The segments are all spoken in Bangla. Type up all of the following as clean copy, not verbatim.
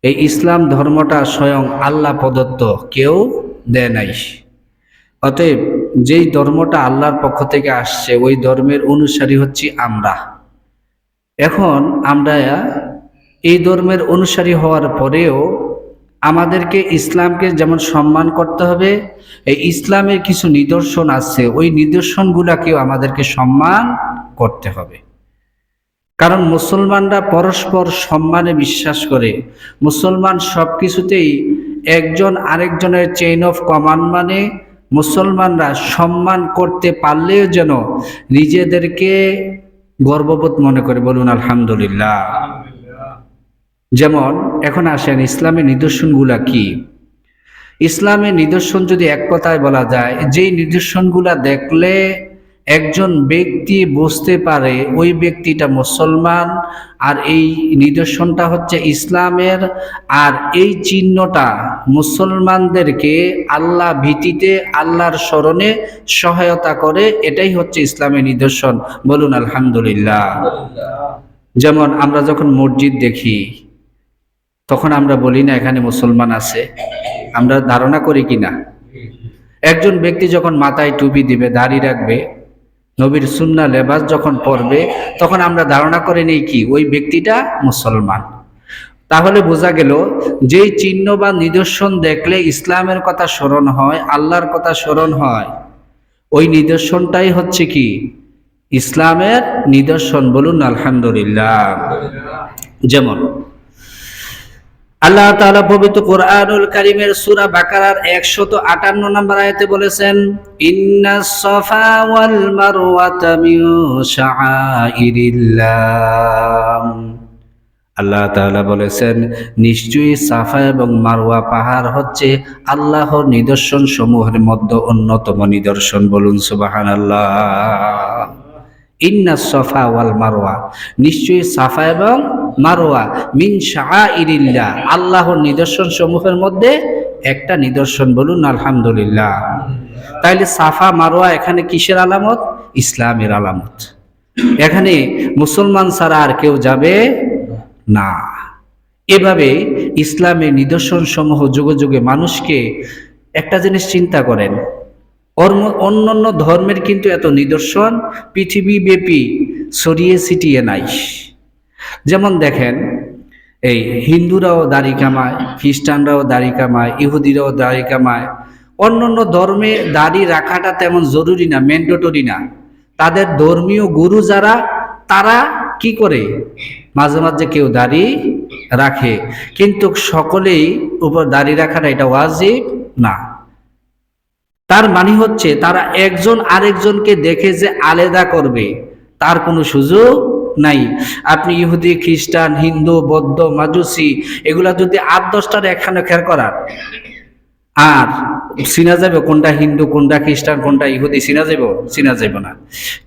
এই ইসলাম ধর্মটা স্বয়ং আল্লাহ প্রদত্ত, কেউ দেয় নাই। অতএব যেই ধর্মটা আল্লাহর পক্ষ থেকে আসছে ওই ধর্মের অনুসারী হচ্ছি আমরা। এখন আমরা এই ধর্মের অনুসারী হওয়ার পরেও আমাদেরকে ইসলামকে যেমন সম্মান করতে হবে, এই ইসলামের কিছু নিদর্শন আছে, ওই নিদর্শনগুলাকেও আমাদেরকে সম্মান করতে হবে। কারণ মুসলমানরা পরস্পর সম্মানে বিশ্বাস করে। মুসলমান সব কিছুতেই একজন আরেকজনের চেইন অফ কমান্ড মানে মুসলমানরা সম্মান করতে পারলেও যেন নিজেদেরকে গর্ববোধ মনে করে। বলুন আলহামদুলিল্লাহ। যেমন এখন আসেন ইসলামের নিদর্শনগুলা কি। ইসলামের নিদর্শন যদি এক কথায় বলা যায়, যেই নিদর্শনগুলা দেখলে একজন ব্যক্তি বুঝতে পারে ওই ব্যক্তিটা মুসলমান, আর এই নিদর্শনটা হচ্ছে ইসলামের, আর এই চিহ্নটা মুসলমানদেরকে আল্লাহ ভীতিতে আল্লাহর স্মরণে সহায়তা করে, এটাই হচ্ছে ইসলামের নিদর্শন। বলুন আলহামদুলিল্লাহ। যেমন আমরা যখন মসজিদ দেখি তখন আমরা বলি না এখানে মুসলমান আছে, আমরা ধারণা করি কিনা। একজন ব্যক্তি যখন মাথায় টুপি দিবে, দাড়ি রাখবে, নবীর সুন্নাহ লেবাস যখন পরবে, তখন আমরা ধারণা করে নেই কি ওই ব্যক্তিটা মুসলমান। তাহলে বোঝা গেল যেই চিহ্ন বা নিদর্শন দেখলে ইসলামের কথা স্মরণ হয়, আল্লাহর কথা স্মরণ হয়, ওই নিদর্শনটাই হচ্ছে কি ইসলামের নিদর্শন। বলুন আলহামদুলিল্লাহ। যেমন আল্লাহ তাআলা পবিত্র কোরআনুল কারীমের সূরা বাকারার 158 নম্বর আয়াতে বলেছেন, ইন্নাস সাফা ওয়াল মারওয়াতা মিন শাআইরিল্লাহ। আল্লাহ তাআলা বলেছেন নিশ্চয়ই সাফা এবং মারওয়া পাহাড় হচ্ছে আল্লাহর নিদর্শন সমূহের মধ্যে অন্যতম নিদর্শন। বলুন সুবহানাল্লাহ। ইন্নাস সাফা ওয়াল মারওয়া, নিশ্চয়ই সাফা এবং মারওয়া মিন শাআইরিল্লাহ, আল্লাহর নিদর্শন সমূহের মধ্যে একটা নিদর্শন। বলুন আলহামদুলিল্লাহ। তাইলে সাফা মারওয়া এখানে কিসের আলামত? ইসলামের আলামত। এখানে মুসলমান ছাড়া আর কেউ যাবে না। এভাবে ইসলামের নিদর্শন সমূহ যুগে যুগে মানুষকে, একটা জিনিস চিন্তা করেন, অন্যান্য ধর্মের কিন্তু এত নিদর্শন পৃথিবীব্যাপী ছড়িয়ে ছিটিয়ে নাই। যেমন দেখেন, এই হিন্দুরাও দাড়ি কামায়, খ্রিস্টানরাও দাড়ি কামায়, ইহুদিরাও দাড়ি কামায়। অন্যান্য ধর্মে দাড়ি রাখাটা তেমন জরুরি না, ম্যান্ডেটরি না। তাদের ধর্মীয় গুরু যারা, তারা কি করে মাঝে মাঝে কেউ দাড়ি রাখে, কিন্তু সকলেই উপর দাড়ি রাখাটা এটা ওয়াজিব না। তার মানে হচ্ছে তারা একজন আরেকজনকে দেখে যে আলাদা করবে তার কোনো সুযোগ নাই। আপনি ইহুদি, খ্রিস্টান, হিন্দু, বৌদ্ধ, মাজুসি এগুলা যদি 8-10টার একখানে খেয়াল করার, আর চিনা যাবে কোনটা হিন্দু, কোনটা খ্রিস্টান, কোনটা ইহুদি, চিনা যাবে না।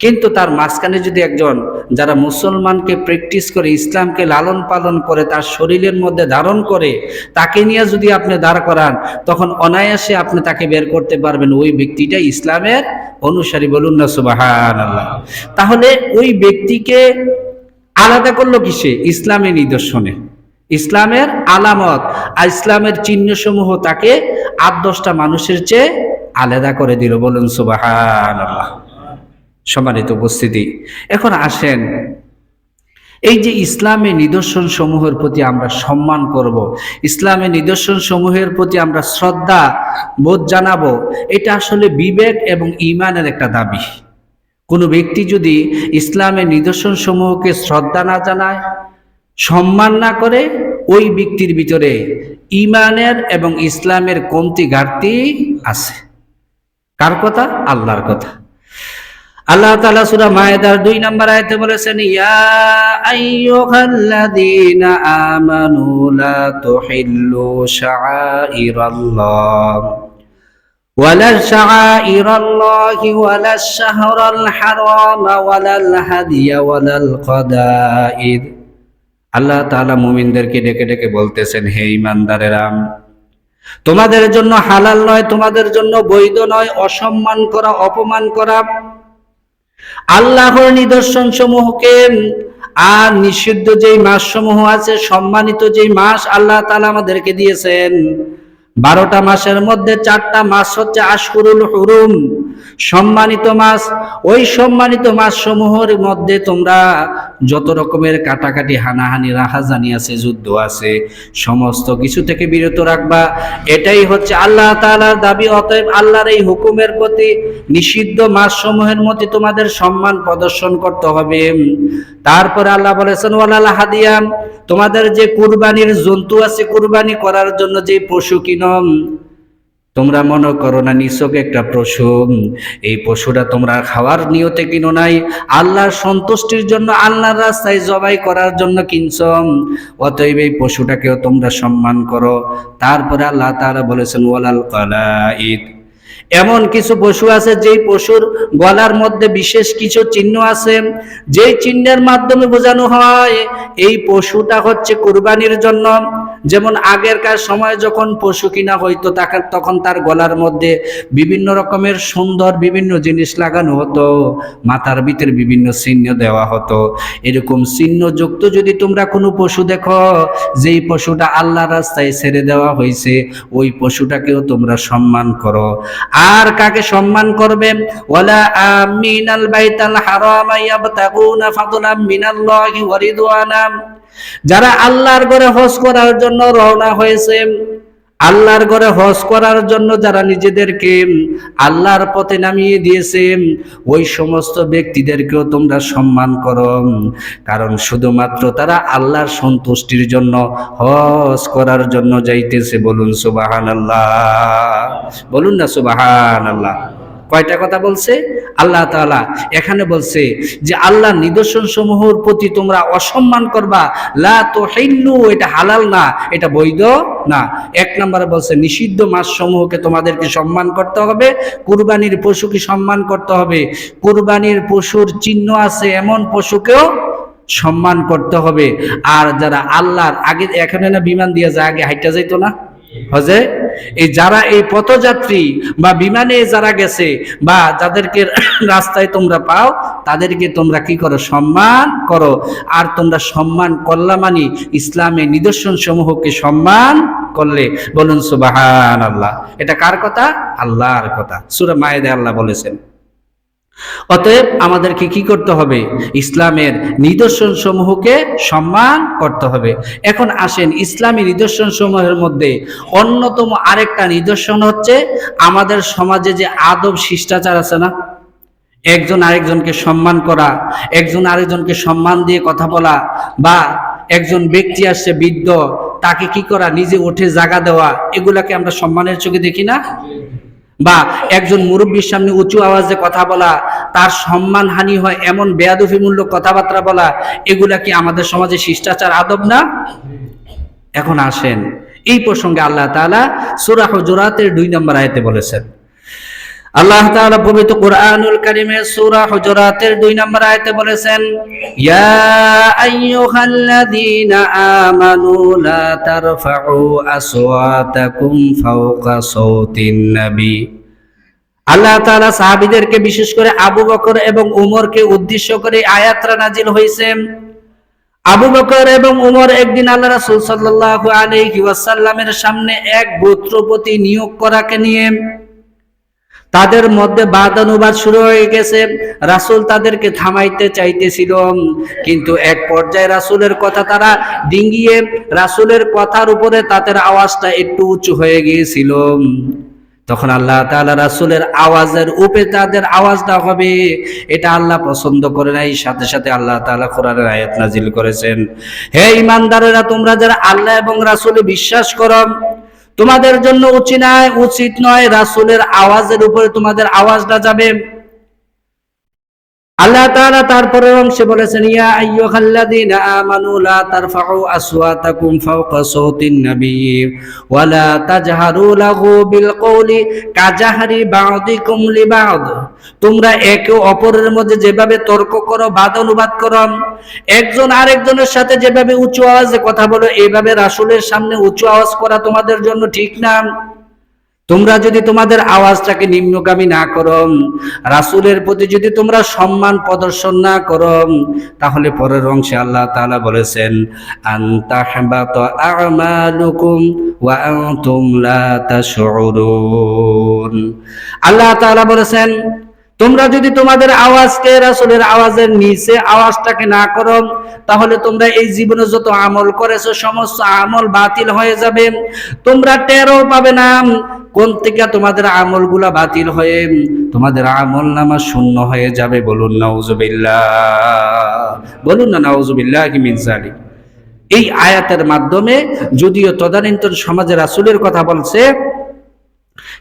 কিন্তু তার মাঝখানে যদি একজন যারা মুসলমানকে প্র্যাকটিস করে, ইসলামকে লালন পালন করে, তার শরীরের মধ্যে ধারণ করে, তাকে নিয়ে যদি আপনি দাঁড় করান, তখন অনায়াসে আপনি তাকে বের করতে পারবেন ওই ব্যক্তিটা ইসলামের অনুসারী। বলুন না সুবহানাল্লাহ। তাহলে ওই ব্যক্তিকে আলাদা করলো কিসে? ইসলামের নিদর্শনে, ইসলামের আলামত আর ইসলামের চিহ্ন সমূহ তাকে 8-10টা মানুষের চেয়ে আলাদা করে দিল। বলুন সুবহানাল্লাহ। সম্মানিত উপস্থিতি, এখন আসেন এই যে ইসলামের নিদর্শন সমূহের প্রতি আমরা সম্মান করব, ইসলামের নিদর্শন সমূহের প্রতি আমরা শ্রদ্ধা বোধ জানাবো, এটা আসলে বিবেক এবং ঈমানের একটা দাবি। কোনো ব্যক্তি যদি ইসলামের নিদর্শন সমূহকে শ্রদ্ধা না জানায়, সম্মান না করে, ওই ব্যক্তির ভিতরে ঈমানের এবং ইসলামের কমতি ঘাটতি আছে। কার কথা? আল্লাহর কথা। আল্লাহ তাআলা সূরা মায়েদার 2 নম্বর আয়াতে বলেছেন, ইয়া আইয়ুহাল্লাযীনা আমানু লা তুহিল্লু শাআইরাল্লাহ ওয়ালা শাআইরাল্লাহি ওয়ালা শাহরাল হারাম ওয়ালাল হাদিয়া ওয়ালাল কদাইদ। আল্লাহ তাআলা মুমিনদেরকে ডেকে ডেকে বলতেছেন, হে ঈমানদারেরা, তোমাদের জন্য হালাল নয়, তোমাদের জন্য বৈধ নয় অসম্মান করা, অপমান করা আল্লাহর নিদর্শন সমূহকে, আর নিষিদ্ধ যেই মাসসমূহ আছে, সম্মানিত যেই মাস আল্লাহ তাআলা আমাদেরকে দিয়েছেন, 12টা মাসের মধ্যে 4টা মাস হচ্ছে আশহুরুল হুরুম, সম্মানিত মাস। ওই সম্মানিত মাস সমূহের মধ্যে তোমরা যত রকমের কাটাকাটি, হানাহানি, রাহাজানি আছে, যুদ্ধ আছে, সমস্ত কিছু থেকে বিরত রাখবা। এটাই হচ্ছে আল্লাহ তাআলার দাবি। অতএব আল্লাহর এই হুকুমের প্রতি নিষিদ্ধ মাস সমূহের মধ্যে তোমাদের সম্মান প্রদর্শন করতে হবে। তারপরে আল্লাহ বলেছেন ওয়ালাল হাদিয়াম, তোমাদের যে কুরবানির জন্তু আছে, কুরবানি করার জন্য যে পশু কিনম, তোমরা মনে করো না নিছক একটা পশু, এই পশুটা তোমরা খাওয়ার নিয়তে কিনো নাই, আল্লাহর সন্তুষ্টির জন্য, আল্লাহর রাস্তায় জবাই করার জন্য কিনছ। অতএব এই পশুটাকেও তোমরা সম্মান করো। তারপরে আল্লাহ তাআলা বলেছেন ওয়ালাল কালাইদ, এমন কিছু পশু আছে যেই পশুর গলার মধ্যে বিশেষ কিছু চিহ্ন আছে, যেই চিহ্নের মাধ্যমে বোঝানো হয় এই পশুটা হচ্ছে কুরবানির জন্য। যেমন আগেরকার সময় যখন পশু কিনা হইতো, তখন তার গলার মধ্যে বিভিন্ন রকমের সুন্দর বিভিন্ন জিনিস লাগানো হতো, মাথার ভিতরে বিভিন্ন চিহ্ন দেওয়া হতো। এরকম চিহ্নযুক্ত যদি তোমরা কোনো পশু দেখো, যেই পশুটা আল্লাহর রাস্তায় ছেড়ে দেওয়া হয়েছে, ওই পশুটাকেও তোমরা সম্মান করো। আর কাকে সম্মান করবে? ওয়ালা আমিনাল বাইতাল হারাম ইয়াবতাগুনা ফাদলাম মিনাল্লাহি ওয়া রিদওয়ানা, যারা আল্লাহর ঘরে হজ করার জন্য রওনা হয়েছে, আল্লাহর ঘরে হজ করার জন্য যারা নিজেদেরকে আল্লাহর পথে নামিয়ে দিয়েছে, ওই সমস্ত ব্যক্তিদেরকেও তোমরা সম্মান করো। কারণ শুধুমাত্র তারা আল্লাহর সন্তুষ্টির জন্য হজ করার জন্য যাইতেছে। বলুন সুবহানাল্লাহ, বলুন না সুবহানাল্লাহ। কয়টা কথা বলছে আল্লাহ তাআলা? এখানে বলছে যে আল্লাহর নিদর্শন সমূহের প্রতি তোমরা অসম্মান করবা, লা তুহিল্লু, এটা হালাল না, এটা বৈধ না। 1 নম্বরে বলছে নিষিদ্ধ মাস সমূহকে তোমাদেরকে সম্মান করতে হবে, কুরবানির পশুকে সম্মান করতে হবে, কুরবানির পশুর চিহ্ন আছে এমন পশুকেও সম্মান করতে হবে। আর যারা আল্লাহর আগে, এখানে না বিমান দিয়ে যায়, আগে হাইটা যাইতো না হজে, এই যারা এই পথযাত্রী বা বিমানে যারা গেছে বা যাদেরকে রাস্তায় তোমরা পাও, তাদেরকে তোমরা কি করো? সম্মান করো। আর তোমরা সম্মান করলা মানে ইসলামের নিদর্শন সমূহকে সম্মান করলে। বলুন সুবহানাল্লাহ। এটা কার কথা? আল্লাহর কথা। সূরা মায়েদায় আল্লাহ বলেছেন। অতএব আমাদেরকে কি করতে হবে? ইসলামের নিদর্শন সমূহকে সম্মান করতে হবে। এখন আসেন, ইসলামী নিদর্শন সমূহের মধ্যে অন্যতম আরেকটা নিদর্শন হচ্ছে আমাদের সমাজে যে আদব শিষ্টাচার আছে না, একজন আরেকজনকে সম্মান করা, একজন আরেকজনকে সম্মান দিয়ে কথা বলা, বা একজন ব্যক্তি আসছে বৃদ্ধ, তাকে কি করা? নিজে উঠে জায়গা দেওয়া, এগুলাকে আমরা সম্মানের চোখে দেখি না? বা একজন মুরব্বীর সামনে উঁচু আওয়াজে কথা বলা, তার সম্মান হানি হয় এমন বেয়াদবিমূলক কথাবার্তা বলা, এগুলা কি আমাদের সমাজে শিষ্টাচার, আদব না? এখন আসেন, এই প্রসঙ্গে আল্লাহ তাআলা সূরা হুজুরাতের 2 নম্বর আয়াতে বলেছেন। আল্লাহ তাআলা পবিত্র কোরআনুল কারীমে সূরা হুজুরাতের 2 নম্বর আয়াতে বলেছেন, ইয়া আইয়ুহাল্লাযীনা আমানু লা তারফাউ আসওয়াতাকুম ফাওকা সাওতিন নবী। আল্লাহ তাআলা সাহাবীদেরকে, বিশেষ করে আবু বকর এবং উমরকে উদ্দেশ্য করে আয়াতটা নাজিল হয়েছে। আবু বকর এবং উমর একদিন আল্লাহ রাসূল সাল্লাল্লাহু আলাইহি ওয়াসাল্লামের সামনে এক গোত্রপতি নিয়োগ করাকে নিয়ে তাদের মধ্যে বাদানুবাদ শুরু হয়ে গেছে। রাসূল তাদেরকে থামাইতে চাইতেছিল, কিন্তু এক পর্যায়ে রাসূলের কথা তারা ডিঙ্গিয়ে রাসূলের কথার উপরে তাদের আওয়াজটা একটু উঁচু হয়ে গিয়েছিল। তখন আল্লাহ তাআলা রাসূলের আওয়াজের উপরে তাদের আওয়াজটা হবে, এটা আল্লাহ পছন্দ করে নাই। সাথে সাথে আল্লাহ তাআলা কোরআনের আয়াত নাজিল করেছেন, হে ঈমানদারেরা, তোমরা যারা আল্লাহ এবং রাসূলে বিশ্বাস করো, তোমাদের জন্য উচিত নয় রাসূলের আওয়াজের উপরে তোমাদের আওয়াজটা যাবে। আল্লাহ তাআলা তারপরের অংশে বলেছেন, ইয়া আইয়ুহাল্লাযীনা আমানু লা তারফাউ আসওয়াতাকুম ফাওকা সাওতিন নবী ওয়া লা তাজহারু লাহু বিল কওলি কাজাহরি বা'দিকুম লিবা'দ। তোমরা একে অপরের মধ্যে যেভাবে তর্ক করো, বাদানুবাদ করো, একজন আরেকজনের সাথে যেভাবে উঁচু আওয়াজে কথা বলো, এইভাবে রাসূলের সামনে উঁচু আওয়াজ করা তোমাদের জন্য ঠিক না। তোমরা যদি তোমাদের আওয়াজটাকে নিম্নগামী না করো, রাসূলের প্রতি যদি তোমরা সম্মান প্রদর্শন না করো, তাহলে পরের অংশে আল্লাহ তাআলা বলেছেন আনতাহবাতা আমালুকুম ওয়া আনতুম লা তাশউরুন। আল্লাহ তাআলা বলেছেন তোমরা যদি তোমাদের আওয়াজকে রাসূলের আওয়াজের নিচে আওয়াজটাকে না করো, তাহলে তোমরা এই জীবনে যত আমল করেছো সমস্ত আমল বাতিল হয়ে যাবে। তোমরা টেরও পাবে না কোন থেকে তোমাদের আমলগুলা বাতিল হয়ে তোমাদের আমল নামা শূন্য হয়ে যাবে। বলুন নাউজুবিল্লাহ, বলুন না নাউজুবিল্লাহি মিন যালিক। এই আয়াতের মাধ্যমে যদিও তদানীন্তন সমাজে রাসূলের কথা বলছে,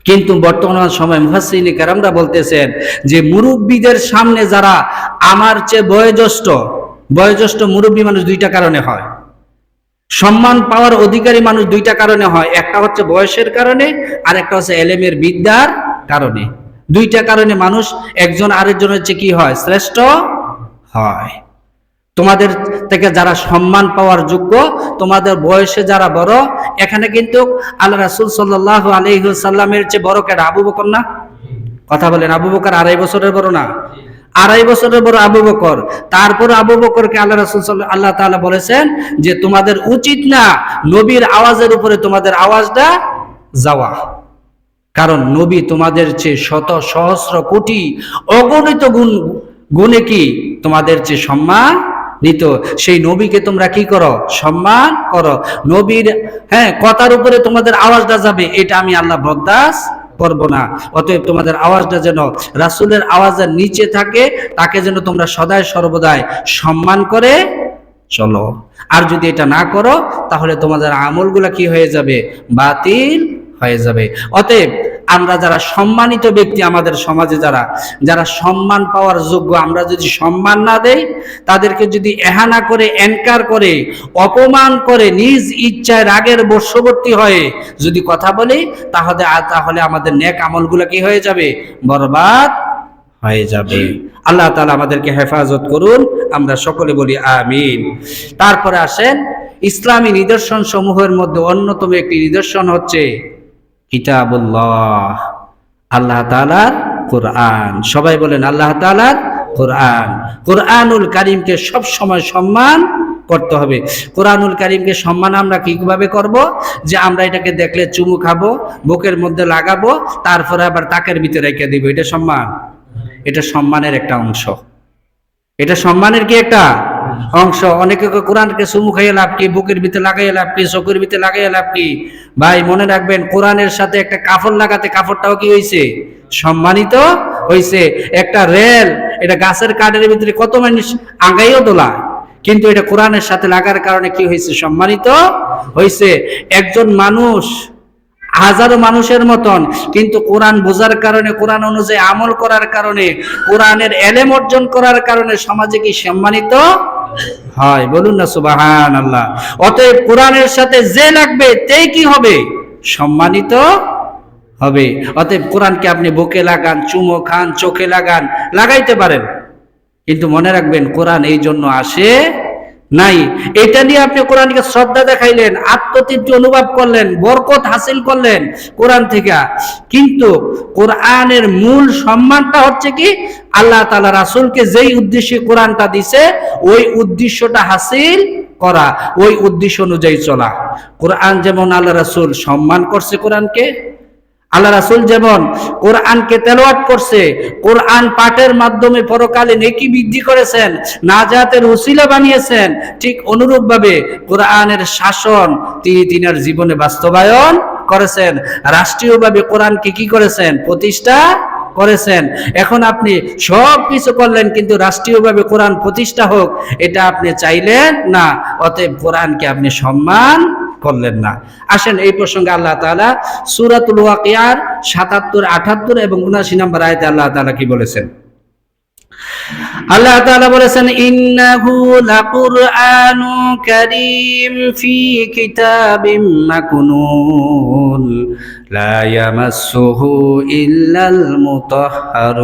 কিন্তু বর্তমান সময় মুফাসসিরিনে কেরামরা বলতেছেন যে মুরব্বীদের সামনে যারা আমার চেয়ে বয়োজ্যেষ্ঠ মুরব্বী মানুষ দুইটা কারণে হয়, সম্মান পাওয়ার অধিকারী মানুষ দুইটা কারণে হয়। একটা হচ্ছে বয়সের কারণে, আর একটা হচ্ছে এলেমের বিদ্যার কারণে। দুইটা কারণে মানুষ একজন আরেকজনের চেয়ে কি হয়? শ্রেষ্ঠ হয়। তোমাদের থেকে যারা সম্মান পাওয়ার যোগ্য, তোমাদের বয়সে যারা বড়, এখানে কিন্তু আল্লাহ রাসূল সাল্লাল্লাহু আলাইহি ওয়াসাল্লামের চেয়ে বড় কে? আবু বকর না? কথা বলেন, আবু বকর 2.5 বছরের বড় না? 2.5 বছরের বড় আবু বকর। তারপর আবু বকরকে আল্লাহ তাআলা বলেছেন যে তোমাদের উচিত না নবীর আওয়াজের উপরে তোমাদের আওয়াজটা যাওয়া, কারণ নবী তোমাদের চেয়ে শত সহস্র কোটি অগণিত গুণে কি তোমাদের চেয়ে সম্মানিত। সেই নবীকে তোমরা কি করো? সম্মান করো। নবীর কথার উপরে তোমাদের আওয়াজটা যাবে, এটা আমি আল্লাহ বরদাস্ত করব না। অতএব তোমাদের আওয়াজটা যেন রাসূলের আওয়াজের নিচে থাকে, তাকে যেন তোমরা সদায় সর্বদাই সম্মান করে চলো। আর যদি এটা না করো, তাহলে তোমাদের আমলগুলা কি হয়ে যাবে? বাতিল হয়ে যাবে। অতএব আমরা যারা সম্মানিত ব্যক্তি, আমাদের সমাজে যারা সম্মান পাওয়ার যোগ্য, আমরা যদি সম্মান না দেই, তাদেরকে যদি এহানা করে, এনকার করে, অপমান করে, নিজ ইচ্ছায় রাগের বশবর্তী হয়ে যদি কথা বলি, তাহলে আমাদের নেক আমলগুলো কি হয়ে যাবে? বরবাদ হয়ে যাবে। আল্লাহ তাআলা আমাদেরকে হেফাজত করুন, আমরা সকলে বলি আমিন। তারপরে আসেন ইসলামী নিদর্শন সমূহের মধ্যে অন্যতম একটি নিদর্শন হচ্ছে কিতাবুল্লাহ, আল্লাহ তাআলার কোরআন। সবাই বলেন আল্লাহ তাআলার কোরআন। কোরআনুল কারীমকে সব সময় সম্মান করতে হবে। কোরআনুল কারীমকে সম্মান আমরা কিভাবে করব? যে আমরা এটাকে দেখলে চুমু খাবো, বুকের মধ্যে লাগাবো, তারপরে আবার তাকের ভিতরে রেখে দিব। এটা সম্মান? এটা সম্মানের একটা অংশ। এটা সম্মানের কি একটা অংশ। অনেকে কোরআনকে চুমু খাইয়ে লাভ কি, বুকের ভিতরে লাগাইয়া লাভ কি, চোখের ভিতরে লাগাইয়া লাভ কি? ভাই মনে রাখবেন, কোরআনের সাথে একটা কাপড় লাগাতে, কাপড়টাও কি হয়েছে? সম্মানিত হয়েছে। একটা রেল, এটা গাছের কাঠের ভিতরে কত মানুষ আগাইও দোলা, কিন্তু এটা কোরআনের সাথে লাগার কারণে কি হয়েছে? সম্মানিত হয়েছে। একজন মানুষ হাজারো মানুষের মতন, কিন্তু কোরআন বোঝার কারণে, কোরআন অনুযায়ী আমল করার কারণে, কোরআনের এলেম অর্জন করার কারণে সমাজে কি সম্মানিত হয়? বলুন না সুবহানাল্লাহ। অতএব কোরআনের সাথে যে লাগবে তেই কি হবে? সম্মানিত হবে। অতএব কোরআনকে আপনি বুকে লাগান, চুমো খান, চোখে লাগান, লাগাইতে পারেন, কিন্তু মনে রাখবেন কোরআন এই জন্য আসে নাই। এটা নিয়ে আপনি কোরআনকে শ্রদ্ধা দেখাইলেন, আত্মতৃপ্তি অনুভব করলেন, বরকত হাসিল করলেন কোরআন থেকে, কিন্তু কোরআনের মূল সম্মানটা হচ্ছে কি? আল্লাহ তাআলা রাসূলকে যেই উদ্দেশ্যে কোরআনটা দিছে, ওই উদ্দেশ্যটা হাসিল করা, ওই উদ্দেশ্য অনুযায়ী চলা। কোরআন যেমন আল্লাহ রাসূল সম্মান করছে কোরআনকে, আল্লাহ রাসূল যেমন কোরআনকে তেলাওয়াত করছে, কোরআন পাঠের মাধ্যমে পরকালে নেকি বৃদ্ধি করেছেন, নাজাতের উসিলা বানিয়েছেন, ঠিক অনুরূপভাবে কোরআনের শাসন তিনি তিনার জীবনে বাস্তবায়ন করেছেন। রাষ্ট্রীয়ভাবে কোরআনকে কি করেছেন? প্রতিষ্ঠা করেছেন। এখন আপনি সব কিছু করলেন, কিন্তু রাষ্ট্রীয়ভাবে কোরআন প্রতিষ্ঠা হোক এটা আপনি চাইলেন না। অতএব কোরআনকে আপনি সম্মান করলেন না। আসেন এই প্রসঙ্গে আল্লাহ তাআলা সূরাতুল ওয়াকিয়ার ৭৭, ৭৮ এবং ৭৯ নম্বর আয়াতে আল্লাহ তাআলা কি বলেছেন? আল্লাহ তাআলা বলেছেন ইন্নাহু লাকুরআনুন কারীম ফি কিতাবিম মাকনুন লা ইয়ামাসসুহু ইল্লাল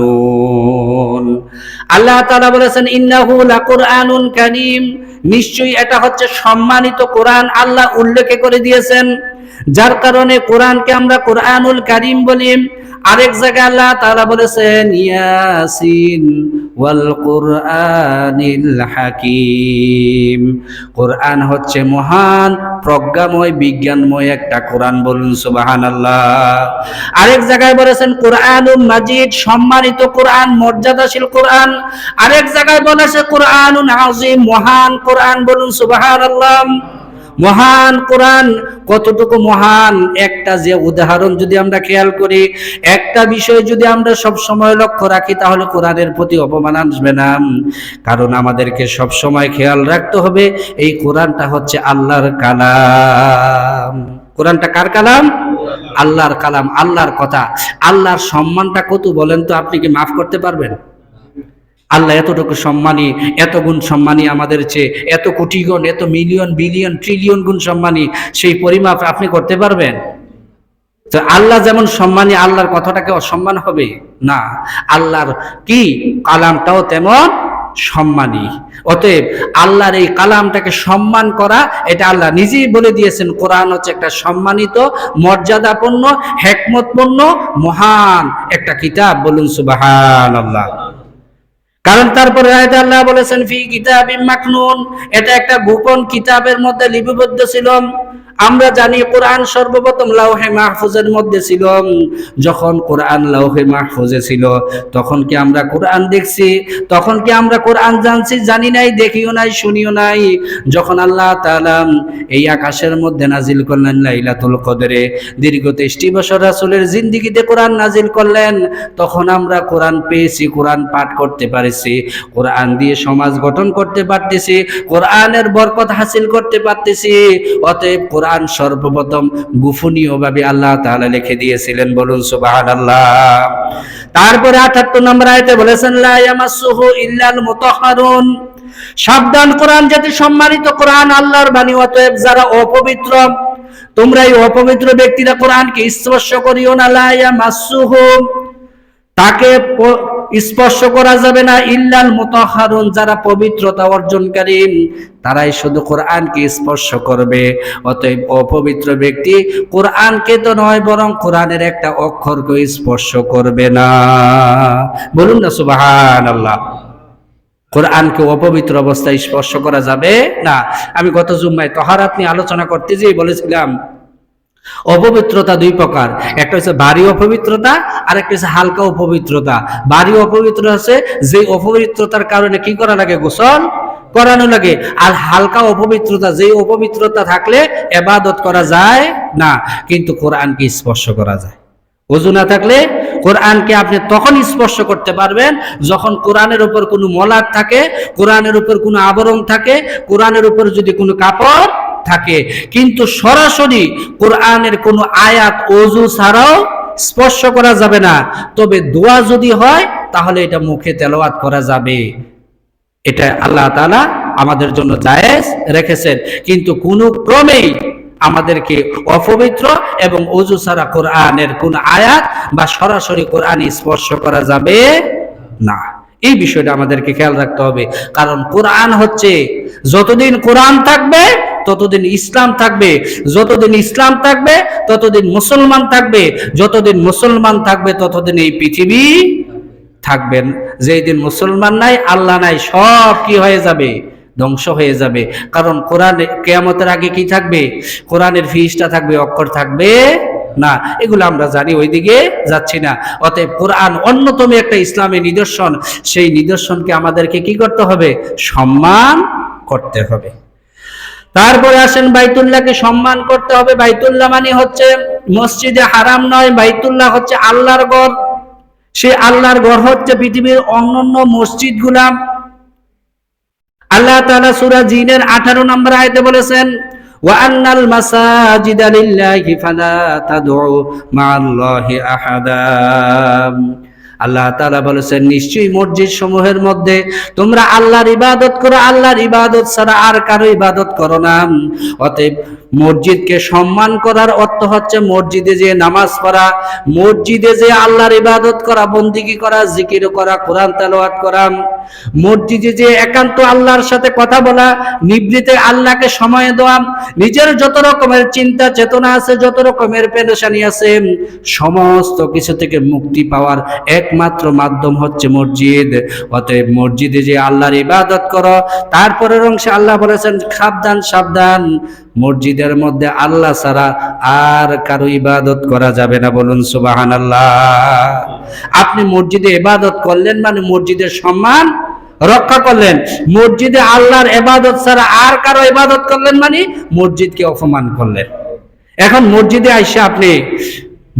মুতাহহারুন। আল্লাহ তাআলা বলেছেন ইন্নাহু লাকুরআনুন কারীম, নিশ্চয়ই এটা হচ্ছে সম্মানিত কোরআন। আল্লাহ উল্লেখ করে দিয়েছেন যার কারণে কোরআনকে আমরা কোরআনুল কারীম বলি। আরেক জায়গায় আল্লাহ তাআলা বলেছেন ইয়াসিন ওয়াল কুরআনিল হাকীম। কোরআন হচ্ছে মহান প্রজ্ঞাময় বিজ্ঞানময় একটা কোরআন, বলুন সুবহানাল্লাহ। আরেক জায়গায় বলেছেন কোরআনুল মাজিদ, সম্মানিত কোরআন, মর্যাদাশীল কোরআন। আরেক জায়গায় বলেছে কোরআনুল আযীম, মহান কোরআন, বলুন সুবহানাল্লাহ। মহান কোরআন কতটুকু মহান, একটা যে উদাহরণ যদি আমরা খেয়াল করি, একটা বিষয় যদি আমরা সব সময় লক্ষ্য রাখি, তাহলে কোরআনের প্রতি অপমান আসবে না। কারণ আমাদেরকে সব সময় খেয়াল রাখতে হবে এই কোরআনটা হচ্ছে আল্লাহর কালাম। কোরআনটা কার কালাম? আল্লাহর কালাম, আল্লাহর কথা। আল্লাহর সম্মানটা কত বলেন তো? আপনি কি মাফ করতে পারবেন? আল্লাহ এতটুকু সম্মানী, এত গুণ সম্মানী আমাদের চেয়ে, এত কোটি গুণ, এত মিলিয়ন বিলিয়ন ট্রিলিয়ন গুণ সম্মানী, সেই পরিমাপ আপনি করতে পারবেন? তো আল্লাহ যেমন সম্মানী, আল্লাহর কথাটাকে অসম্মান হবে না। আল্লাহর কি কালামটাও তেমন সম্মানী। অতএব আল্লাহর এই কালামটাকে সম্মান করা, এটা আল্লাহ নিজেই বলে দিয়েছেন। কোরআন হচ্ছে একটা সম্মানিত, মর্যাদাপূর্ণ, হিকমতপূর্ণ, মহান একটা কিতাব, বলুন সুবহানাল্লাহ। কারণ তারপরে আয়াতে আল্লাহ বলেছেন ফি কিতাবিম মাকনুন, এটা একটা গোপন কিতাবের মধ্যে লিপিবদ্ধ ছিল। আমরা জানি কোরআন সর্বপ্রথম লাওহে মাহফুজের মধ্যে ছিল। যখন কোরআন লাওহে মাহফুজে ছিল, তখন কি আমরা কোরআন দেখছি? তখন কি আমরা কোরআন জানছি? জানি নাই, দেখিও নাই, শুনিও নাই। যখন আল্লাহ তাআলা এই আকাশের মধ্যে নাজিল করলেন লাইলাতুল কদরে, দীর্ঘ 23 বছর রাসূলের জিন্দেগিতে কোরআন নাজিল করলেন, তখন আমরা কোরআন পেয়েছি, কোরআন পাঠ করতে পারছি, কোরআন দিয়ে সমাজ গঠন করতে পারতেছি, কোরআনের বরকত হাসিল করতে পারতেছি। অতএব কোরআন সর্বপ্রথম গোপনীয়ভাবে আল্লাহ তাআলা লিখে দিয়েছিলেন, বলুন সুবহানাল্লাহ। তারপরে 78 নম্বর আয়াতে বলেছেন লা ইয়ামাসসুহু ইল্লাল মুতাহহারুন, সাবধান, কোরআন যাতে সম্মানিত কোরআন, আল্লাহর বাণী। অতএব যারা অপবিত্র, তোমরা এই অপবিত্র ব্যক্তিরা কোরআনকে স্পর্শ করিও না। লা ইয়ামাসসুহু, তাকে স্পর্শ করা যাবে না। ইল্লাল মুতাহহারুন, যারা পবিত্রতা অর্জনকারী, তারাই শুধু কোরআনকে স্পর্শ করবে। অতএব অপবিত্র ব্যক্তি কোরআনকে তো নয়, বরং কোরআনের একটা অক্ষরকে স্পর্শ করবে না, বলুন না সুবহানাল্লাহ। কোরআনকে অপবিত্র অবস্থায় স্পর্শ করা যাবে না। আমি গত জুম্মায় তাহারাত নিয়ে আলোচনা করতে যেয়ে বলেছিলাম অপবিত্রতা দুই প্রকার, একটা হচ্ছে ভারী অপবিত্রতা, আর একটা হচ্ছে হালকা অপবিত্রতা। ভারী অপবিত্র আছে যে অপবিত্রতার কারণে কি করা লাগে? গোসল করানো লাগে। আর হালকা অপবিত্রতা, যে অপবিত্রতা থাকলে ইবাদত করা যায় না, কিন্তু কোরআনকে স্পর্শ করা যায়। ওযু না থাকলে কোরআনকে আপনি তখন স্পর্শ করতে পারবেন যখন কোরআনের উপর কোনো মলাট থাকে, কোরআনের উপর কোনো আবরণ থাকে, কোরআনের উপর যদি কোনো কাপড় থাকে। কিন্তু সরাসরি কোরআনের কোনো আয়াত ওযু ছাড়াও স্পর্শ করা যাবে না। তবে দোয়া যদি হয় তাহলে এটা মুখে তেলাওয়াত করা যাবে, এটা আল্লাহ তাআলা আমাদের জন্য জায়েজ রেখেছেন। কিন্তু কোনো ক্রমেই আমাদেরকে অপবিত্র এবং ওযু ছাড়া কোরআনের কোন আয়াত বা সরাসরি কোরআন স্পর্শ করা যাবে না। এই বিষয়টা আমাদেরকে খেয়াল রাখতে হবে। কারণ কোরআন হচ্ছে, যতদিন কোরআন থাকবে ততদিন ইসলাম থাকবে, যতদিন ইসলাম থাকবে ততদিন মুসলমান থাকবে, যতদিন মুসলমান থাকবে ততদিন এই পৃথিবী থাকবেন। যেই দিন মুসলমান নাই, আল্লাহ নাই, সব কি হয়ে যাবে? ধ্বংস হয়ে যাবে। কারণ কোরআন কিয়ামতের আগে কি থাকবে? কোরআনের ফিরিস্তা থাকবে, অক্ষর থাকবে না। এগুলো আমরা জানি, ওইদিকে যাচ্ছি না। অতএব কোরআন অন্যতম একটা ইসলামের নিদর্শন, সেই নিদর্শনকে আমাদেরকে কি করতে হবে? সম্মান করতে হবে। তারপরে আসেন বাইতুল্লাহকে সম্মান করতে হবে। বাইতুল্লাহ মানে হচ্ছে মসজিদে হারাম নয়, বাইতুল্লাহ হচ্ছে আল্লাহর ঘর। সেই আল্লাহর ঘর হচ্ছে পৃথিবীর অন্যান্য মসজিদগুলা। আল্লাহ তাআলা সূরা জিনের 18 নম্বর আয়াতে বলেছেন ওয়া আন্নাল মাসাজিদা লিল্লাহি ফালা তাদউ মা'আল্লাহি আহাদা। আল্লাহ তাআলা বলেছেন নিশ্চয়ই মসজিদ সমূহের মধ্যে তোমরা আল্লাহর ইবাদত করো, আল্লাহর ইবাদত ছাড়া আর কারো ইবাদত করো না। অতএব মসজিদকে সম্মান করার অর্থ হচ্ছে মসজিদে যে নামাজ পড়া, মসজিদে যে আল্লাহর ইবাদত করা, বন্দিগি করা, জিকির করা, কোরআন তেলাওয়াত করা, মসজিদে যে একান্ত আল্লাহর সাথে কথা বলা, নিভৃতে আল্লাহকে সময় দেওয়া, নিজের যত রকমের চিন্তা চেতনা আছে, যত রকমের পেরেশানি আছে, সমস্ত কিছু থেকে মুক্তি পাওয়ার একমাত্র মাধ্যম হচ্ছে মসজিদ। অতএব মসজিদে যে আল্লাহর ইবাদত করো। তারপরের অংশে আল্লাহ বলেছেন সাবধান সাবধান, মসজিদের মধ্যে আল্লাহ ছাড়া আর কারো ইবাদত করা যাবে না। বলুন সুবহানাল্লাহ। আপনি মসজিদে ইবাদত করলেন মানে মসজিদের সম্মান রক্ষা করলেন। মসজিদে আল্লাহর ইবাদত ছাড়া আর কারো ইবাদত করলেন মানে মসজিদকে অপমান করলেন। এখন মসজিদে আইসা আপনি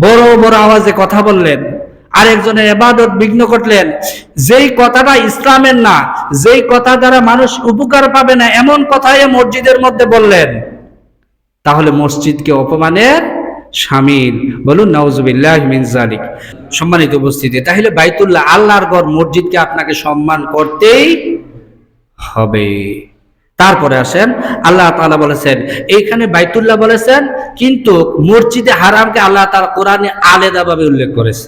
বড় বড় আওয়াজে কথা বললেন, আরেকজনের ইবাদত বিঘ্ন করলেন, যেই কথাটা ইসলামের না, যেই কথা দ্বারা মানুষ উপকার পাবে না, এমন কথাই মসজিদের মধ্যে বললেন, তাহলে মসজিদকে অপমানের শামিল। বলুন নাউজুবিল্লাহি মিন যালিক। সম্মানিত উপস্থিতি, তাহলে বাইতুল্লাহ আল্লাহর ঘর, মসজিদকে আপনাকে সম্মান করতেই হবে। তারপরে আসেন, আল্লাহ তাআলা বলেছেন এইখানে বাইতুল্লাহ বলেছেন, কিন্তু মসজিদে হারামকে আল্লাহ তাআলা কোরআনে আলাদাভাবে উল্লেখ করেছে।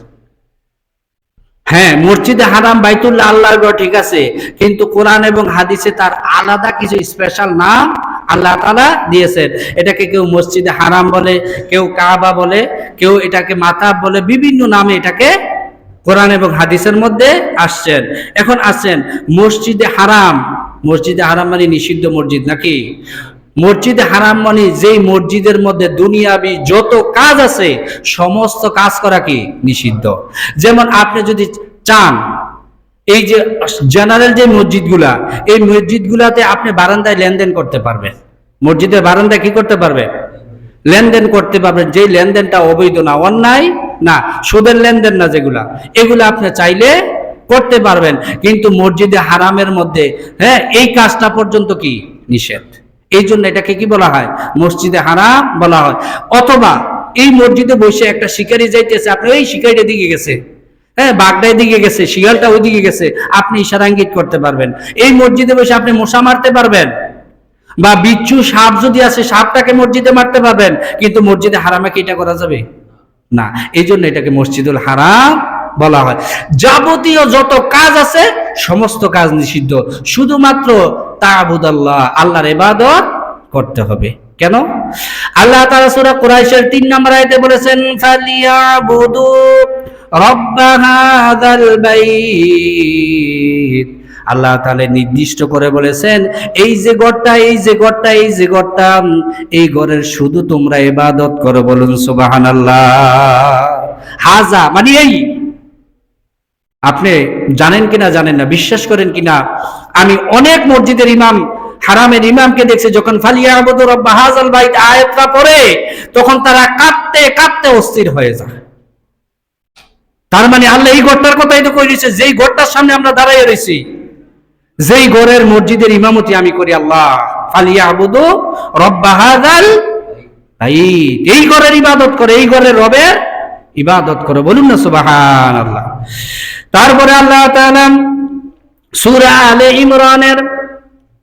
হ্যাঁ, মসজিদে হারাম বাইতুল্লাহ আল্লাহর ঘর ঠিক আছে, কিন্তু কোরআন এবং হাদিসে তার আলাদা কিছু স্পেশাল নাম আল্লাহ তাআলা দিয়েছেন। এটাকে কেউ মসজিদে হারাম বলে, কেউ কাবা বলে, কেউ এটাকে মাতাব বলে, বিভিন্ন নামে এটাকে কোরআন এবং হাদিসের মধ্যে আসছেন। এখন আসছেন মসজিদে হারাম। মসজিদে হারাম মানে নিষিদ্ধ মসজিদ নাকি? মসজিদে হারাম মানে যেই মসজিদের মধ্যে দুনিয়াবি যত কাজ আছে সমস্ত কাজ করা কি নিষিদ্ধ। যেমন আপনি যদি চান, এই যে জেনারেল যে মসজিদগুলা, এই মসজিদগুলাতে আপনি বারান্দায় লেনদেন করতে পারবেন। মসজিদের বারান্দায় কি করতে পারবেন? লেনদেন করতে পারবেন। যে লেনদেনটা অবৈধ না, অন্যায় না, সুদের লেনদেন না, যেগুলা, এগুলো আপনি চাইলে করতে পারবেন। কিন্তু মসজিদে হারামের মধ্যে হ্যাঁ এই কাজটা পর্যন্ত কি নিষেধ। এই জন্য এটাকে কি বলা হয়? মসজিদে হারাম বলা হয়। অথবা এই মসজিদে বসে একটা শিকারি যাইতেছে, আপনি ওই শিকারিটা দিকে গেছে, হ্যাঁ বাগদাই দিকে গেছে, শিয়ালটা ওই দিকে গেছে, আপনি ইশারা ইঙ্গিত করতে পারবেন। এই মসজিদে বসে আপনি মশা মারতে পারবেন, বা বিচ্ছু সাপ যদি আছে সাপটাকে মসজিদে মারতে পারবেন। কিন্তু মসজিদে হারামে কি এটা করা যাবে না? এই জন্য এটাকে মসজিদুল হারাম বলা হয়। যাবতীয় যত কাজ আছে সমস্ত কাজ নিষিদ্ধ, শুধুমাত্র তা'বুদাল্লাহ, আল্লাহর ইবাদত করতে হবে। কেন? আল্লাহ তাআলা সূরা কুরাইশের 3 নম্বর আয়াতে বলেছেন ফালিয়াবুদু রাব্ব হাযাল বাইত। আল্লাহ তাআলা নির্দিষ্ট করে বলেছেন এই যে ঘরটা, এই যে ঘরটা, এই যে ঘরটা, এই ঘরের শুধু তোমরা ইবাদত করো। বলুন সুবহানাল্লাহ। হাযা মানে এই। আপনি জানেন কিনা জানেন না, বিশ্বাস করেন কিনা, আমি অনেক মসজিদের ইমাম, হারামের ইমামকে দেখছি যখন ফালিয়াবুদু রাব্ব হাযাল বাইত আয়াতটা পড়ে তখন তারা কাঁদতে কাঁদতে অস্থির হয়ে যায়। তার মানে আল্লাহ এই ঘরটার কথাই তো কই দিয়েছে, যেই ঘরটার সামনে আমরা দাঁড়াইয়া রইছি, যেই ঘরের মসজিদের ইমামতি আমি করি, আল্লাহ ফালিয়াবুদু রাব্ব হাযাল বাইত, এই ঘরের ইবাদত করে, এই ঘরের রবের ইবাদত করে। বলুন না সুবহানাল্লাহ। তারপরে আল্লাহ তাআলা সূরা আলে ইমরানের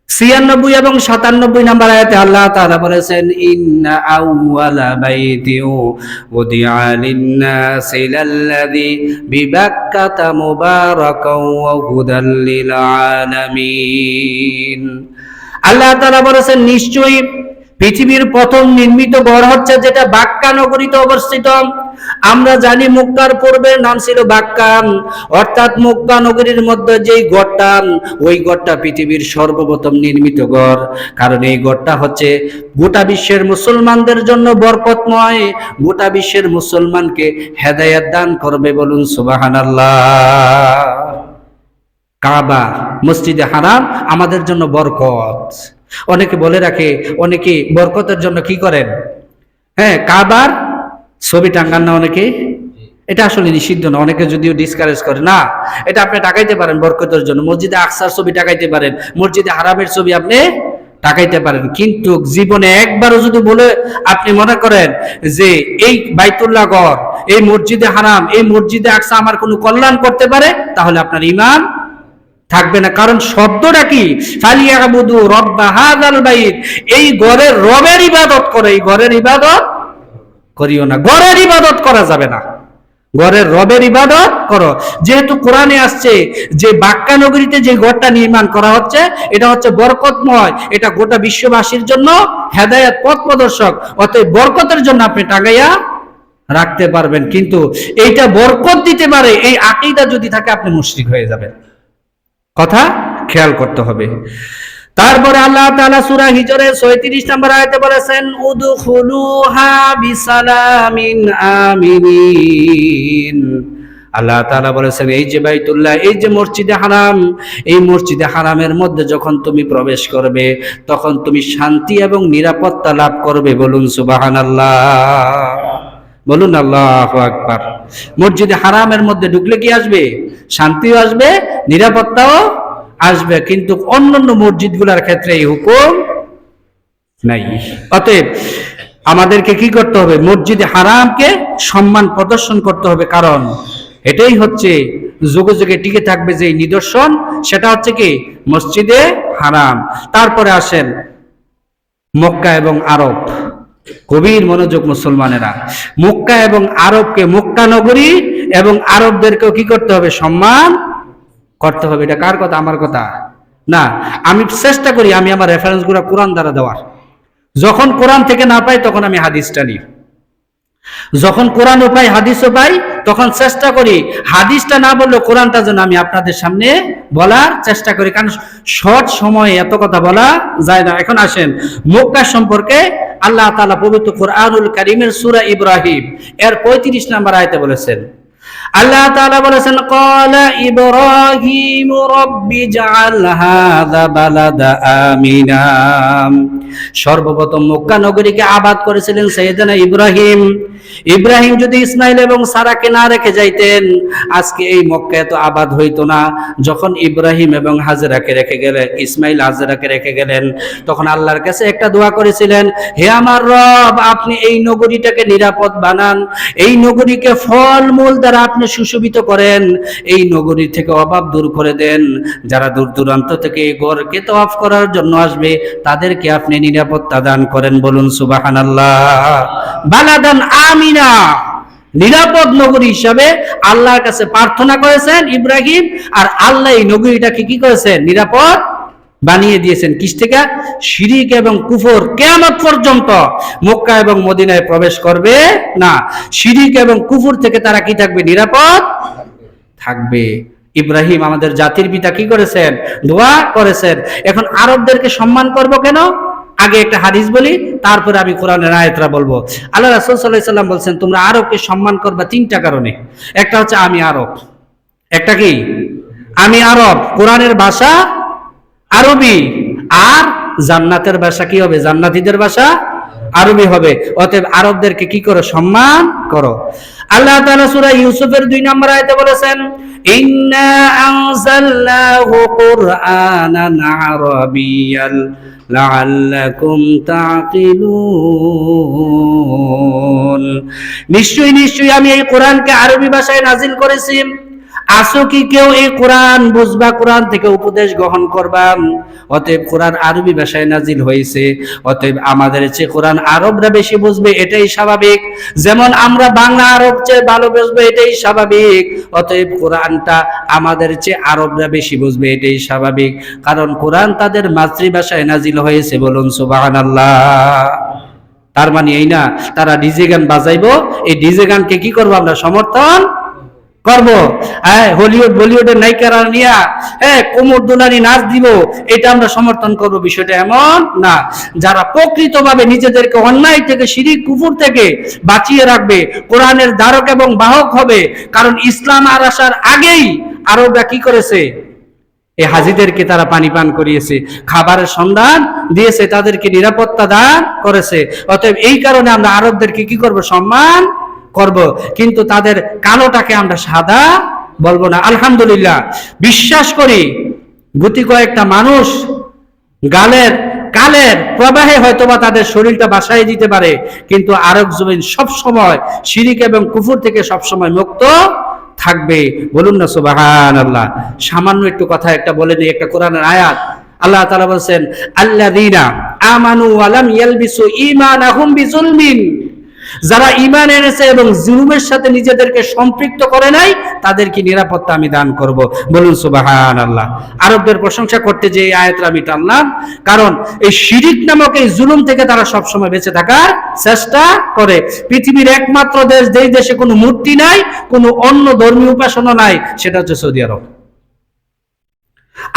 96 এবং 97 নম্বর আয়াতে আল্লাহ তাআলা বলেছেন ইন্না আউওয়ালা বাইতিউ উদিআ লিন-নাসি লাল্লাযী বিবাক্কাতা মুবারাকাও ওয়া হুদাল লিল আলামিন। আল্লাহ তাআলা বলেছেন নিশ্চয়ই পৃথিবীর প্রথম নির্মিত ঘর হচ্ছে যেটা বাক্কা নগরীতে অবস্থিত। আমরা জানি মক্কার পূর্বের নাম ছিল বাক্কা, অর্থাৎ মক্কা নগরীর মধ্যে যেই ঘরটা, ওই ঘরটা পৃথিবীর সর্বপ্রথম নির্মিত ঘর। কারণ এই ঘরটা হচ্ছে গোটা বিশ্বের মুসলমানদের জন্য বরকতময়, গোটা বিশ্বের মুসলমানকে হেদায়েত দান করবে। বলুন সুবহানাল্লাহ। কাবা, মসজিদে হারাম আমাদের জন্য বরকত। অনেকে বলে রাখে, অনেকে বরকতের জন্য কি করেন, হ্যাঁ কাবার ছবি টাঙ্গান না অনেকে, এটা আসলে নিষিদ্ধ না। অনেকে যদিও ডিসকারেজ করে, না এটা আপনি টাকাইতে পারেন বরকতের জন্য। মসজিদে আকসার ছবি টাকাইতে পারেন, মসজিদে হারামের ছবি আপনি টাকাইতে পারেন, কিন্তু জীবনে একবারও যদি বলে আপনি মনে করেন যে এই বাইতুল্লাহ ঘর, এই মসজিদে হারাম, এই মসজিদে আকসা আমার কোনো কল্যাণ করতে পারে, তাহলে আপনার ঈমান থাকবে না। কারণ শব্দটা কি? ফালিয়াবুদু রব্বা হাযাল বাইত, এই ঘরের রবের ইবাদত করো। এই ঘরের ইবাদত করিও না, ঘরের ইবাদত করা যাবে না, ঘরের রবের ইবাদত করো। যেহেতু কোরআনে আসছে যে বাক্কা নগরীতে যে ঘরটা নির্মাণ করা হচ্ছে এটা হচ্ছে বরকতময়, এটা গোটা বিশ্ববাসীর জন্য হেদায়েত পথ প্রদর্শক, অতএব বরকতের জন্য আপনি টাঙ্গাইয়া রাখতে পারবেন। কিন্তু এইটা বরকত দিতে পারে এই আকীদা যদি থাকে আপনি মুশরিক হয়ে যাবেন। কথা খেয়াল করতে হবে। তারপরে আল্লাহ তাআলা সূরা হিজরের 36 নম্বর আয়াতে বলেছেন উদখুলুহা বিসালামিন আমিনিন। আল্লাহ তাআলা বলেছেন এই যে বাইতুল্লাহ, এই যে মসজিদে হারাম, এই মসজিদে হারামের মধ্যে যখন তুমি প্রবেশ করবে তখন তুমি শান্তি এবং নিরাপত্তা লাভ করবে। বলুন সুবহানাল্লাহ, বলুন আল্লাহু আকবার। মসজিদে হারামের মধ্যে ঢুকলে কি আসবে? শান্তিও আসবে, নিরাপত্তাও আসবে। কিন্তু অন্যান্য মসজিদগুলোর ক্ষেত্রে এই হুকুম নাই। অতএব আমাদেরকে কি করতে হবে? মসজিদে হারামকে সম্মান প্রদর্শন করতে হবে, কারণ এটাই হচ্ছে যুগে যুগে টিকে থাকবে যে নিদর্শন, সেটা হচ্ছে কি? মসজিদে হারাম। তারপরে আসেন মক্কা এবং আরব। গভীর মনোযোগ মুসলমানেরা, মক্কা এবং আরবকে, মক্কা নগরী এবং আরবদেরকেও কি করতে হবে? সম্মান করতে হবে। এটা কার কথা? আমার কথা না। আমি চেষ্টা করি আমি আমার রেফারেন্স গুলো কোরআন দ্বারা দেওয়ার। যখন কোরআন থেকে না পাই তখন আমি হাদিসটা নিই, যখন কোরআনও পাই হাদিসও পাই তখন চেষ্টা করি হাদিসটা না বললে কোরআনটা যেন আমি আপনাদের সামনে বলার চেষ্টা করি, কারণ শর্ট সময়ে এত কথা বলা যায় না। এখন আসেন মক্কা সম্পর্কে আল্লাহ তাআলা পবিত্র কোরআনুল কারীমের সূরা ইব্রাহিম এর 35 নম্বর আয়াতে বলেছেন, আল্লাহ তাআলা বলেছেন ক্বালা ইব্রাহিম রাব্বি জাআল হাযা বালাদা আমিনা। সর্বপ্রথম মক্কা নগরীকে আবাদ করেছিলেন সাইয়েদনা ইব্রাহিম। ইব্রাহিম যদি ইসমাইল এবং সারাকে না রেখে যাইতেন আজকে এই মক্কা এত আবাদ হইতো না। যখন ইব্রাহিম এবং হাজেরাকে রেখে গেলেন, ইসমাইল হাজেরাকে রেখে গেলেন, তখন আল্লাহর কাছে একটা দোয়া করেছিলেন, হে আমার রব, আপনি এই নগরীটাকে নিরাপদ বানান, এই নগরীকে ফল মূল দ্বারা আপনি সুশোভিত করেন, এই নগরী থেকে অভাব দূর করে দেন, যারা দূর দূরান্ত থেকে এই গড়কে তওয়াফ করার জন্য আসবে তাদেরকে আপনি নিরাপত্তা দান করেন। বলুন সুবহানাল্লাহ। বালাদান আমিনা, নিরাপদ নগরী হিসাবে আল্লাহর কাছে প্রার্থনা করেছেন ইব্রাহিম, আর আল্লাহ এই নগরীটাকে কি করেছেন? নিরাপদ বানিয়ে দিয়েছেন। কিস থেকে? শিরিক এবং কুফর কিয়ামত পর্যন্ত মক্কা এবং মদিনায় প্রবেশ করবে না। শিরিক এবং কুফর থেকে তারা কি থাকবে? নিরাপদ থাকবে। ইব্রাহিম আমাদের জাতির পিতা কি করেছেন? দোয়া করেছেন। এখন আরবদেরকে সম্মান করব কেন? আগে একটা হাদিস বলি, তারপরে আমি কোরআনের আয়াতটা বলবো। আল্লাহ রাসূল সাল্লাল্লাহু আলাইহি সাল্লাম বলছেন তোমরা আরবকে সম্মান করবা তিনটা কারণে। একটা হচ্ছে আমি আরব, একটা কি? আমি আরব, কোরআনের ভাষা আরবি, আর জান্নাতের ভাষা কি হবে? জান্নাতীদের ভাষা আরবি হবে। অতএব আরবদেরকে কি করো? সম্মান করো। আল্লাহ তাআলা সূরা ইউসুফের 2 নম্বর আয়াতে বলেছেন ইন্না আনজালনাহু কুরআনান আরাবিয়াল লাআল্লাকুম তাকিলুন। নিশ্চয়ই আমি এই কোরআনকে আরবি ভাষায় নাজিল করেছি। আসো কি কেউ এই কোরআন বুঝবা, কোরআন থেকে উপদেশ গ্রহণ করবা। অতএব কোরআন আরবি ভাষায় নাজিল হয়েছে, অতএব আমাদের চেয়ে কোরআন আরবরা বেশি বুঝবে, এটাই স্বাভাবিক। যেমন আমরা বাংলা আরব চেয়ে ভালো বুঝবে, এটাই স্বাভাবিক। অতএব কোরআনটা আমাদের চেয়ে আরবরা বেশি বুঝবে, এটাই স্বাভাবিক, কারণ কোরআন তাদের মাতৃভাষায় নাজিল হয়েছে। বলুন সুবহানাল্লাহ। তার মানে এই না তারা ডিজে গান বাজাইবো, এই ডিজে গানকে কি করবো? আমরা সমর্থন করব। হলিউড বলিউডের নায়িকারা নিয়া কোমর দোলানি নাচ দিব, এটা আমরা সমর্থন করব, বিষয়টা এমন না। যারা প্রকৃতভাবে নিজেদেরকে অন্যায় থেকে, শিরিক কুফর থেকে বাঁচিয়ে রাখবে, কোরআনের ধারক এবং বাহক হবে। কারণ ইসলাম আর আসার আগেই আরবরা কি করেছে? এই হাজিদেরকে তারা পানি পান করিয়েছে, খাবারের সন্ধান দিয়েছে, তাদেরকে নিরাপত্তা দান করেছে। অতএব এই কারণে আমরা আরবদেরকে কি করব? সম্মান করব। কিন্তু তাদের কালোটাকে আমরা সাদা বলবো না। আলহামদুলিল্লাহ বিশ্বাস করি গুটি কয়েকটা মানুষ কালের প্রবাহে হয়তোবা তাদের শরীরটা বাসায় দিতে পারে, কিন্তু আরব জমিন সব সময় শিরিক এবং কুফর থেকে সব সময় মুক্ত থাকবে। বলুন না সুবহানাল্লাহ। সামান্য একটু কথা একটা বলে নিই, একটা কোরআনের আয়াত। আল্লাহ তাআলা বলেন, আল্লাযীনা আমানু ওয়া লাম ইয়ালবিসু ঈমানাহুম বিজুলমিন, যারা ঈমান এনেছে এবং জুলুমের সাথে নিজেদেরকে সম্পৃক্ত করে নাই, তাদেরকে নিরাপত্তা আমি দান করব। বলুন সুবহানাল্লাহ। আরবদের প্রশংসা করতে যে এই আয়াতটা আমি টানলাম, কারণ এই শিরিক নামক এই জুলুম থেকে তারা সবসময় বেঁচে থাকার চেষ্টা করে। পৃথিবীর একমাত্র দেশ, যেই দেশে কোনো মূর্তি নাই, কোনো অন্য ধর্মীয় উপাসনা নাই, সেটা হচ্ছে সৌদি আরব।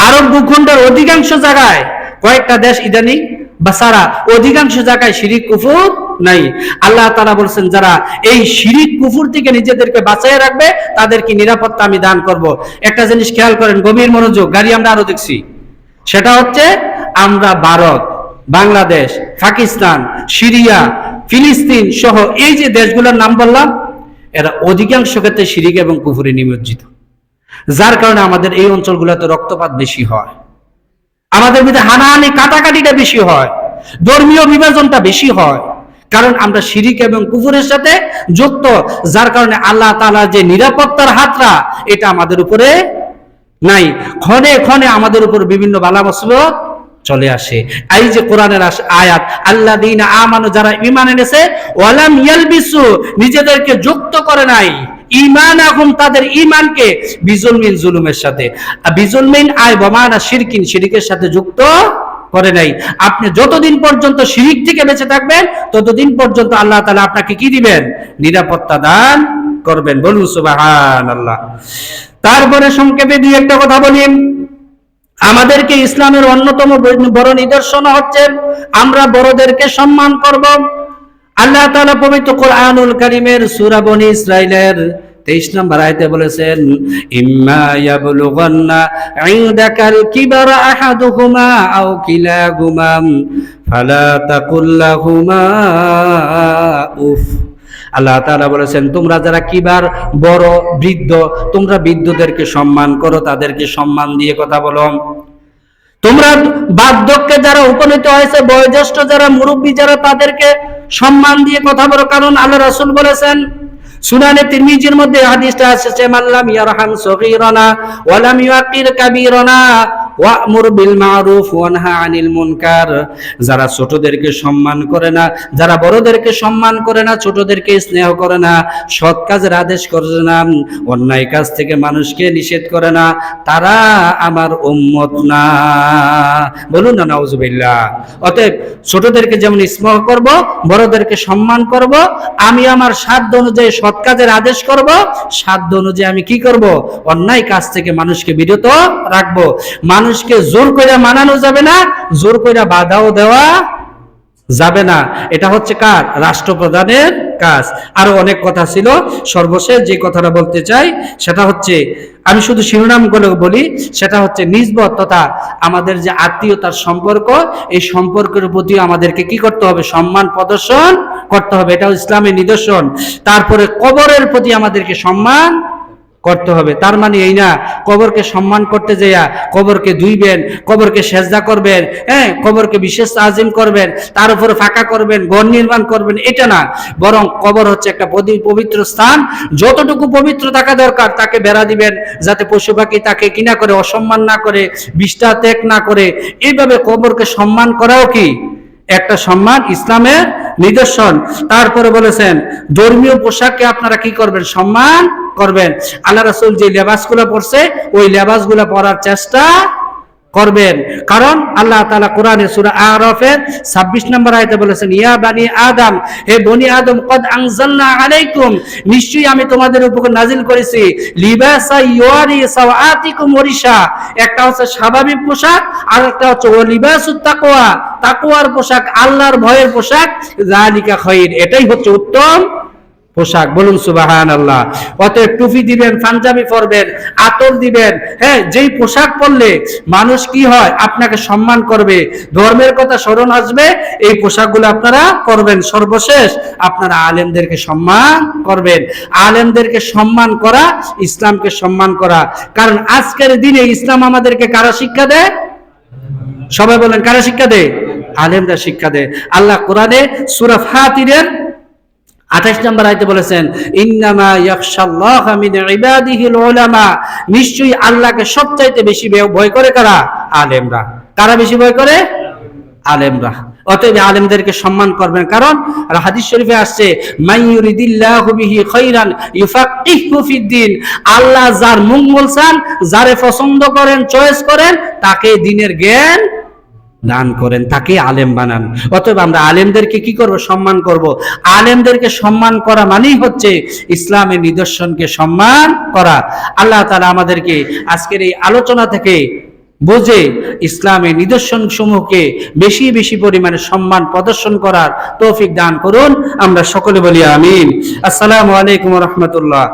আরব ভূখণ্ডের অধিকাংশ জায়গায়, কয়েকটা দেশ ইদানিং বা সারা, অধিকাংশ জায়গায় শিরিক কুফর নাই। আল্লাহ তাআলা বলছেন, যারা এই শিরিক কুফর থেকে নিজেদেরকে বাঁচিয়ে রাখবে, তাদেরকে নিরাপত্তা আমি দান করব। একটা জিনিস খেয়াল করেন, গভীর মনোযোগ, গাড়ি আমরা আরো দেখছি, সেটা হচ্ছে আমরা ভারত, বাংলাদেশ, পাকিস্তান, সিরিয়া, ফিলিস্তিন সহ এই যে দেশগুলোর নাম বললাম, এরা অধিকাংশ ক্ষেত্রে শিরিক এবং কুফরে নিমজ্জিত। যার কারণে আমাদের এই অঞ্চলগুলোতে রক্তপাত বেশি হয়, আমাদের মধ্যে হানাহানি কাটাকাটিটা বেশি হয়, ধর্মীয় বিভাজনটা বেশি হয়, কারণ আমরা শিরিক এবং কুফরের সাথে যুক্ত। যার কারণে আল্লাহ তাআলা যে নিরাপত্তার হাতটা, এটা আমাদের উপরে নাই। ক্ষণে ক্ষণে আমাদের উপর বিভিন্ন বালা মুসিবত চলে আসে। এই যে কোরআনের আয়াত, আল্লাযীনা আমানু, যারা ঈমান এনেছে, ওয়া লাম ইয়ালবিসু, নিজেদেরকে যুক্ত করে নাই, ঈমানাহুম, তাদের ঈমানকে, বিজুলমিন, জুলুমের সাথে। বিজুলমিন আয় বমানা শিরকিন, শিরকের সাথে যুক্ত করে নাই। আপনি যতদিন পর্যন্ত শিরিক থেকে বেঁচে থাকবেন, ততদিন পর্যন্ত আল্লাহ তাআলা আপনাকে কি দিবেন? নিরাপত্তা দান করবেন। বলুন সুবহানাল্লাহ। তারপরে সংক্ষেপে দুই একটা কথা বলি। আমাদেরকে ইসলামের অন্যতম বড় নিদর্শন হচ্ছে আমরা বড়দেরকে সম্মান করব। আল্লাহ তাআলা পবিত্র কোরআনুল কারীমের সূরা বনী ইসরাঈলের 23 নম্বর আয়াতে বলেছেন, ইম্মা ইয়াবলুগান্না ইনদাকাল কিবারা আহাদুহুমা আও কিলাহুমা ফালা তাকুল লাহুমা উফ। আল্লাহ তাআলা বলেছেন, তোমরা যারা কিবার, বড়, বৃদ্ধ, তোমরা বৃদ্ধদেরকে সম্মান করো, তাদেরকে সম্মান দিয়ে কথা বলো। তোমরা বার্ধক্যে যারা উপনীত হয়েছে, বয়োজ্যেষ্ঠ যারা, মুরব্বী যারা, তাদেরকে সম্মান দিয়ে কথা বলো। কারণ আল্লাহ রাসূল বলেছেন, সুনানে তিরমিজির মধ্যে হাদিসটা এসেছে, মাল্লাম ইয়ারহাম সগীরানা ওয়া লাম ইউকির কাবীরানা ওয়া'মুর বিল মা'রুফ ওয়া নাহা আনিল মুনকার। যারা ছোটদেরকে সম্মান করে না, যারা বড়দেরকে সম্মান করে না, ছোটদেরকে স্নেহ করে না, সৎ কাজের আদেশ করে না, অন্যায় কাজ থেকে মানুষকে নিষেধ করে না, তারা আমার উম্মত না। বলুন না নাউজুবিল্লাহ। অতএব ছোটদেরকে যেমন স্নেহ করব, বড়দেরকে সম্মান করব, আমি আমার সাধ্য অনুযায়ী সৎ কাজের আদেশ করব, সাধ্য অনুযায়ী আমি কি করব? অন্যায় কাজ থেকে মানুষকে বিরত রাখবো। মানুষকে জোর করে মানানো যাবে না, জোর করে বাধাও দেওয়া যাবে না। এটা হচ্ছে কার? রাষ্ট্রপ্রধানের কাজ। আরো অনেক কথা ছিল, সর্বশেষ যে কথাটা বলতে চাই সেটা হচ্ছে, আমি শুধু শিরোনামগুলো বলি, সেটা হচ্ছে নিসবত তথা আমাদের যে আত্মীয়তার সম্পর্ক, এই সম্পর্কের প্রতি আমাদেরকে কি করতে হবে? সম্মান প্রদর্শন করতে হবে। এটাও ইসলামের নিদর্শন। তারপরে কবরের প্রতি আমাদেরকে সম্মান করতে হবে। তার মানে এই না কবরকে সম্মান করতে যাইয়া কবরকে ধুইবেন, কবরকে সেজদা করবেন, হ্যাঁ, কবরকে বিশেষ তাজিম করবেন, তার উপরে ফাঁকা করবেন, ঘর নির্মাণ করবেন, এটা না। বরং কবর হচ্ছে একটা পবিত্র স্থান, যতটুকু পবিত্র থাকা দরকার তাকে বেড়া দিবেন, যাতে পশু পাখি তাকে কিনা করে, অসম্মান না করে, বিষ্ঠা ত্যাগ না করে। এইভাবে কবরকে সম্মান করাও কি একটা সম্মান, ইসলামের নিদর্শন। তারপরে বলেছেন, ধর্মীয় পোশাককে আপনারা কি করবেন? সম্মান করবেন। আল্লাহ রাসূল যে লেবাসগুলো পরছে, ওই লেবাসগুলো পরার চেষ্টা করবেন। কারণ আল্লাহ তাআলা কোরআনে সূরা আরাফের 26 নম্বর আয়াতে বলেছেন, ইয়া বানি আদম, হে বনি আদম, কদ আনজালনা আলাইকুম, নিশ্চয়ই আমি তোমাদের উপর নাজিল করেছি, লিবাসা ইউয়ারি সাওআতিকুম ওয়ারিশা, একটা হচ্ছে স্বাভাবিক পোশাক, আর একটা হচ্ছে লিবাসুত তাকওয়া, তাকওয়ার পোশাক, আল্লাহর ভয়ের পোশাক, যালিকা খায়র, এটাই হচ্ছে উত্তম পোশাক। বলুন সুবহানাল্লাহ। অতএব টুপি দিবেন, পাঞ্জাবি পরবেন, আতর দিবেন, হ্যাঁ, যেই পোশাক পরলে মানুষ কি হয়? আপনাকে সম্মান করবে, ধর্মের কথা স্মরণ আসবে, এই পোশাকগুলো আপনারা পরবেন। সর্বশেষ আপনারা আলেমদেরকে সম্মান করবেন। আলেমদেরকে সম্মান করা, ইসলামকে সম্মান করা। কারণ আজকের দিনে ইসলাম আমাদেরকে কারা শিক্ষা দেয়? সবাই বলেন, কারা শিক্ষা দেয়? আলেমরা শিক্ষা দেয়। আল্লাহ কোরআনে সূরা ফাতিরের 28 নম্বর আয়াতে বলেছেন ইন্নামা ইয়াখশাল্লাহা মিন ইবাদিহিল উলামা, নিশ্চয়ই আল্লাহকে সবচাইতে বেশি ভয় করে কারা? আলেমরা। কারা বেশি ভয় করে? আলেমরা। অতএব আলেমদেরকে সম্মান করবেন, কারণ হাদিস শরীফে আসছে মাইয়ুরিদিল্লাহু বিহি খাইরান ইউফাক্কিহু ফিদ্দিন, আল্লাহ যার মঙ্গল চান, যারে পছন্দ করেন, চয়েস করেন, তাকে দ্বীনের জ্ঞান দান করেন, তাকে আলেম বানান। অতএব আমরা আলেমদেরকে কি করব? সম্মান করব। আলেমদেরকে সম্মান করা মানেই হচ্ছে ইসলামের নিদর্শনকে সম্মান করা। আল্লাহ তাআলা আমাদেরকে আজকের এই আলোচনা থেকে বুঝে ইসলামের নিদর্শন সমূহকে বেশি বেশি পরিমাণে সম্মান প্রদর্শন করার তৌফিক দান করুন। আমরা সকলে বলি আমিন। আসসালামু আলাইকুম ওয়া রাহমাতুল্লাহ।